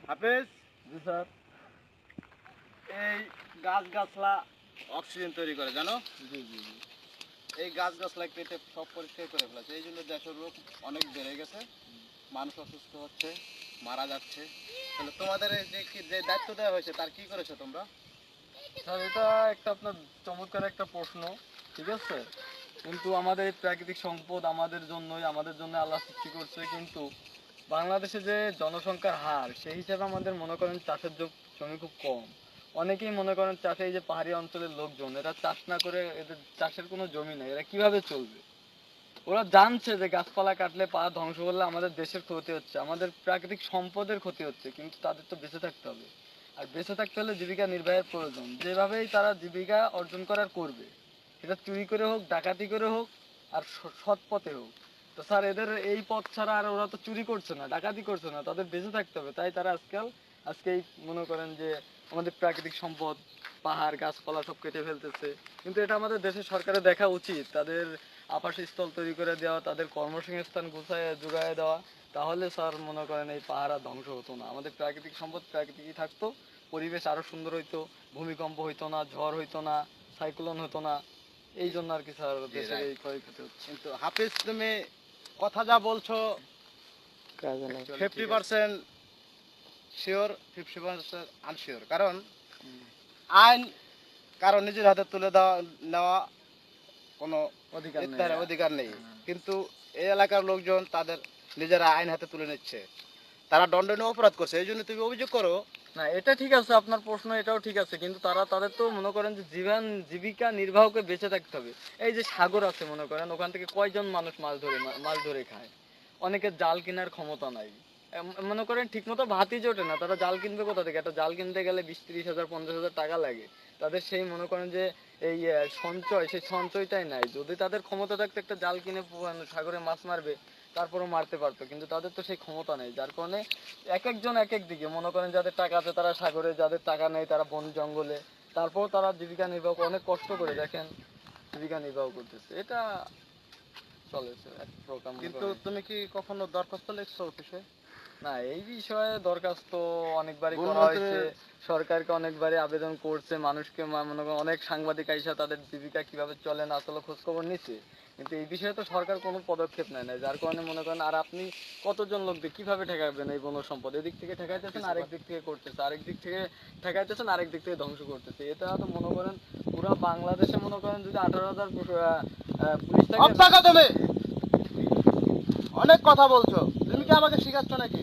হাফেজ, জি স্যার। এই গাছগাছলা অক্সিজেন তৈরি করে জানো? জি জি জি। এই গাছগাছলা কেটে সব পরিষ্কার করে ফেলেছে, এই জন্য দেশের রোগ অনেক বেড়ে গেছে, মানুষ অসুস্থ হচ্ছে, মারা যাচ্ছে। তাহলে তোমাদের এই যে দায়িত্ব দেওয়া হয়েছে তার কি করেছো তোমরা? স্যার এটা একটা আপনার চমৎকার একটা প্রশ্ন, ঠিক আছে। কিন্তু আমাদের এই প্রাকৃতিক সম্পদ আমাদের জন্য আল্লাহ সৃষ্টি করছে, কিন্তু বাংলাদেশে যে জনসংখ্যার হার সেই হিসাবে আমাদের মনে করেন চাষের জমি খুব কম। অনেকেই মনে করেন চাষে, এই যে পাহাড়ি অঞ্চলের লোকজন, এরা চাষ না করে, এদের চাষের কোনো জমি নেই, এরা কিভাবে চলবে? ওরা জানছে যে গাছপালা কাটলে, পাহাড় ধ্বংস করলে আমাদের দেশের ক্ষতি হচ্ছে, আমাদের প্রাকৃতিক সম্পদের ক্ষতি হচ্ছে, কিন্তু তাদের তো বেঁচে থাকতে হবে। আর বেঁচে থাকতে হলে জীবিকা নির্বাহের প্রয়োজন। যেভাবেই তারা জীবিকা অর্জন করার করবে, সেটা চুরি করে হোক, ডাকাতি করে হোক, আর সৎ পথে হোক। তো স্যার এদের এই পথ ছাড়া আর ওরা তো চুরি করছে না, ডাকাতি করছে না, তাদের বেঁচে থাকতে হবে, তাই তারা আজকে এই মনে করেন যে আমাদের প্রাকৃতিক সম্পদ, পাহাড় গাছপালা সব কেটে ফেলতেছে। কিন্তু এটা আমাদের দেশের সরকারের দেখা উচিত, তাদের আবাসস্থল তৈরি করে দেওয়া, তাদের কর্মসংস্থান যোগায় দেওয়া। তাহলে স্যার মনে করেন এই পাহাড় আর ধ্বংস হতো না, আমাদের প্রাকৃতিক সম্পদ প্রাকৃতিকই থাকতো, পরিবেশ আরো সুন্দর হইতো, ভূমিকম্প হইতো না, ঝড় হইতো না, সাইক্লোন হতো না। এই জন্য আর কি স্যার দেশের এই ক্ষয়ক্ষতি হচ্ছে। কিন্তু হাফেজ, তুমি কথা যা বলছো 50% শিওর, 50% আনশিওর। কারণ আইন কারণ নিজের হাতে তুলে নেওয়া কোনো অধিকার নেই। কিন্তু এই এলাকার লোকজন তাদের নিজেরা আইন হাতে তুলে নিচ্ছে, তারা দণ্ডনীয় অপরাধ করছে, এই জন্য তুমি অভিযোগ করো। না, এটা ঠিক আছে, আপনার প্রশ্ন এটাও ঠিক আছে, কিন্তু তাদের তো মনে করেন যে জীবিকা নির্বাহকে বেঁচে থাকতে হবে। এই যে সাগর আছে মনে করেন, ওখান থেকে কয়জন মানুষ মাছ ধরে খায়? অনেকের জাল কেনার ক্ষমতা নাই। মনে করেন ঠিক মতো ভাতই জোটে না, তারা জাল কিনবে কোথা থেকে? একটা জাল কিনতে গেলে 20-30 হাজার 50 হাজার টাকা লাগে। তাদের সেই মনে করেন যে এই সেই সঞ্চয়টাই নাই। যদি তাদের ক্ষমতা থাকতো একটা জাল কিনে সাগরে মাছ মারবে, তারপরও মারতে পারতো, কিন্তু তাদের তো সেই ক্ষমতা নেই। যার কারণে এক একজন এক এক দিকে, মনে করেন যাদের টাকা আছে তারা সাগরে, যাদের টাকা নেই তারা বন জঙ্গলে, তারপর তারা জীবিকা নির্বাহ অনেক কষ্ট করে দেখেন জীবিকা নির্বাহ করতেছে। এটা চলেছে এক প্রকার। কিন্তু তুমি কি কখনো দরখাস্ত লিখছো অফিসে? না, এই বিষয়ে দরখাস্ত অনেকবারই করা হয়েছে, সরকারকে অনেকবারই আবেদন করছে, মানুষকে মনে করেন অনেক সাংবাদিক আইসা তাদের জীবিকা কিভাবে চলে না চলে খোঁজ খবর নিচ্ছে, কিন্তু এই বিষয়ে তো সরকার কোনো পদক্ষেপ নেয় না। যার কারণে মনে করেন, আর আপনি কতজন লোক দিয়ে কিভাবে ঠেকাবেন এই বন সম্পদ? এদিক থেকে ঠেকাইতেছেন, আরেক দিক থেকে করতেছে, আরেক দিক থেকে ঠেকাইতেছেন, আরেক দিক থেকে ধ্বংস করতেছে। এটা তো মনে করেন পুরো বাংলাদেশে মনে করেন যদি 18,000 পুলিশ থাকে। তুমি অনেক কথা বলছো, তুমি কি আমাকে শিখাচ্ছ নাকি?